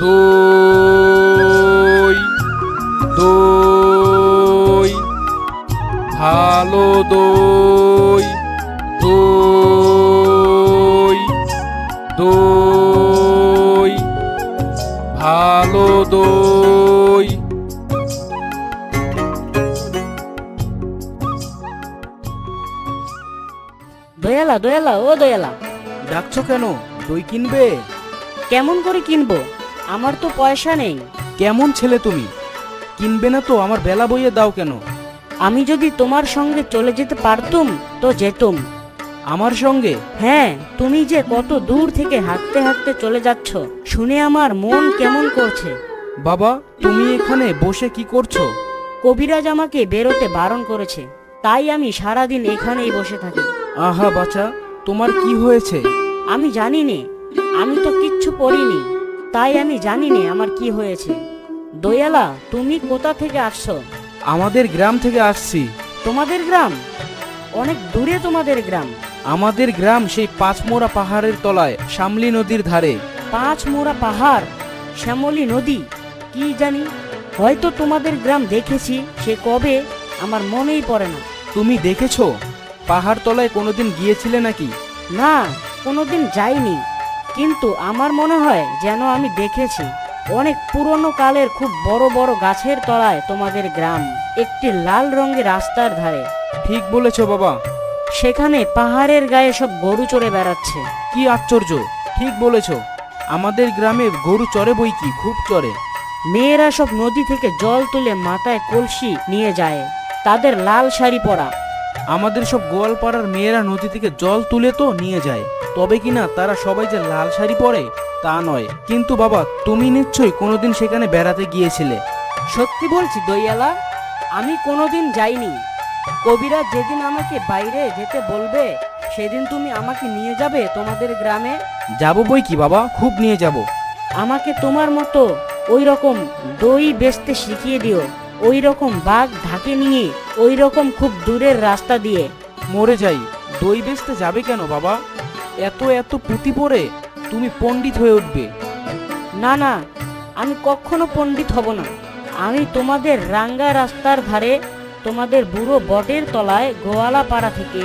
দই দই ভালো দই দই দই ভালো দই। দয়ালা দয়ালা ও দয়ালা, ডাকছো কেন? দই কিনবে? কেমন করে কিনবো? আমার তো পয়সা নেই। কেমন ছেলে তুমি? কিনবে না তো আমার বেলা বইয়ে দাও কেন? আমি যদি তোমার সঙ্গে চলে যেতে পারতুম তো যেতুম। আমার সঙ্গে? হ্যাঁ, তুমি যে কত দূর থেকে হাঁটতে হাঁটতে চলে যাচ্ছ শুনে আমার মন কেমন করছে। বাবা, তুমি এখানে বসে কি করছো? কবিরাজ আমাকে বেরোতে বারণ করেছে, তাই আমি সারাদিন এখানেই বসে থাকি। আহা বাছা, তোমার কি হয়েছে? আমি জানি নে, আমি তো কিচ্ছু পড়িনি, তাই আমি জানি নে আমার কি হয়েছে। দয়ালা, তুমি কোথা থেকে আসছো? আমাদের গ্রাম থেকে আসছি। তোমাদের গ্রাম? অনেক দূরে তোমাদের গ্রাম। আমাদের গ্রাম সেই পাঁচমোড়া পাহাড়ের তলায় শামলি নদীর ধারে। পাঁচমোড়া পাহাড়, শ্যামলী নদী, কি জানি, হয়তো তোমাদের গ্রাম দেখেছি, সে কবে আমার মনেই পড়ে না। তুমি দেখেছো? পাহাড় তলায় কোনোদিন গিয়েছিলে নাকি? না, কোনোদিন যাইনি, কিন্তু আমার মনে হয় যেন আমি দেখেছি। অনেক পুরনো কালের খুব বড় বড় গাছের তলায় তোমাদের গ্রাম, একটি লাল রঙের রাস্তার ধারে। ঠিক বলেছো বাবা। সেখানে পাহাড়ের গায়ে সব গরু চড়ে বেড়াচ্ছে। কি আশ্চর্য, ঠিক বলেছো। আমাদের গ্রামে গরু চড়ে বই কি, খুব চড়ে। মেয়েরা সব নদী থেকে জল তুলে মাথায় কলসি নিয়ে যায়, তাদের লাল শাড়ি পরা। আমাদের সব গোয়ালপাড়ার মেয়েরা নদী থেকে জল তুলে তো নিয়ে যায়, তবে কিনা তারা সবাই যে লাল শাড়ি পরে তা নয়। কিন্তু বাবা, তুমি নিশ্চয়ই কোনোদিন সেখানে বেড়াতে গিয়েছিলে। সত্যি বলছি দয়ালা, আমি কোনোদিন যাইনি। কবিরাজ যেদিন আমাকে বাইরে যেতে বলবে সেদিন তুমি আমাকে নিয়ে যাবে তোমাদের গ্রামে। যাবো বই কি বাবা, খুব নিয়ে যাব। আমাকে তোমার মতো ওই রকম দই বেচতে শিখিয়ে দিও, ওই রকম বাঘ ঢাকে নিয়ে, ওই রকম খুব দূরের রাস্তা দিয়ে। মরে যাই, দই বেচতে যাবে কেন বাবা? এত এত পুঁতি পরে তুমি পণ্ডিত হয়ে উঠবে। না না, আমি কখনো পণ্ডিত হব না। আমি তোমাদের রাঙ্গা রাস্তার ধারে তোমাদের বুড়ো বটের তলায় গোয়ালা পাড়া থেকে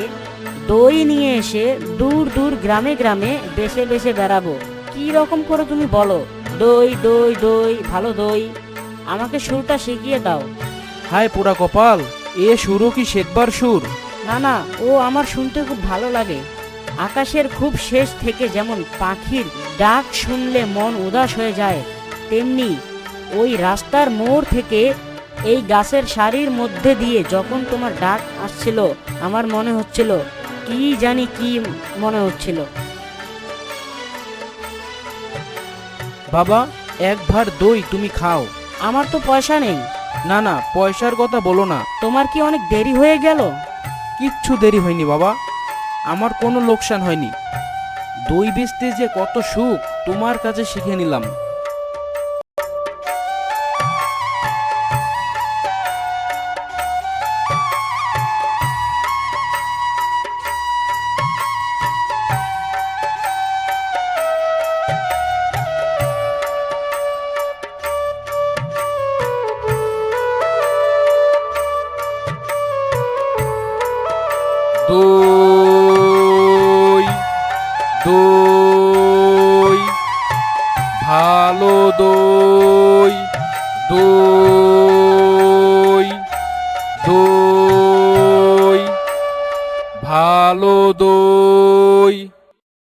দই নিয়ে এসে দূর দূর গ্রামে গ্রামে বেছে বেছে বেড়াবো। কি রকম করে তুমি বলো, দই দই দই ভালো দই, আমাকে সুরটা শিখিয়ে দাও। হায় পোড়া কপাল, এ সুরও কি শেখবার সুর? না না, ও আমার শুনতে খুব ভালো লাগে। আকাশের খুব শেষ থেকে যেমন পাখির ডাক শুনলে মন উদাস হয়ে যায়, তেমনি ওই রাস্তার মোড় থেকে এই গাছের সারির মধ্যে দিয়ে যখন তোমার ডাক আসছিল, আমার মনে হচ্ছিল, কি জানি কি মনে হচ্ছিল। বাবা, এক ভার দই তুমি খাও। আমার তো পয়সা নেই। না না, পয়সার কথা বলো না। তোমার কি অনেক দেরি হয়ে গেল? কিচ্ছু দেরি হয়নি বাবা, আমার কোনো লোকসান হয়নি। দই বেচতে যে কত সুখ তোমার কাছে শিখে নিলাম। দই দই ভালো দই দই দই ভালো দই।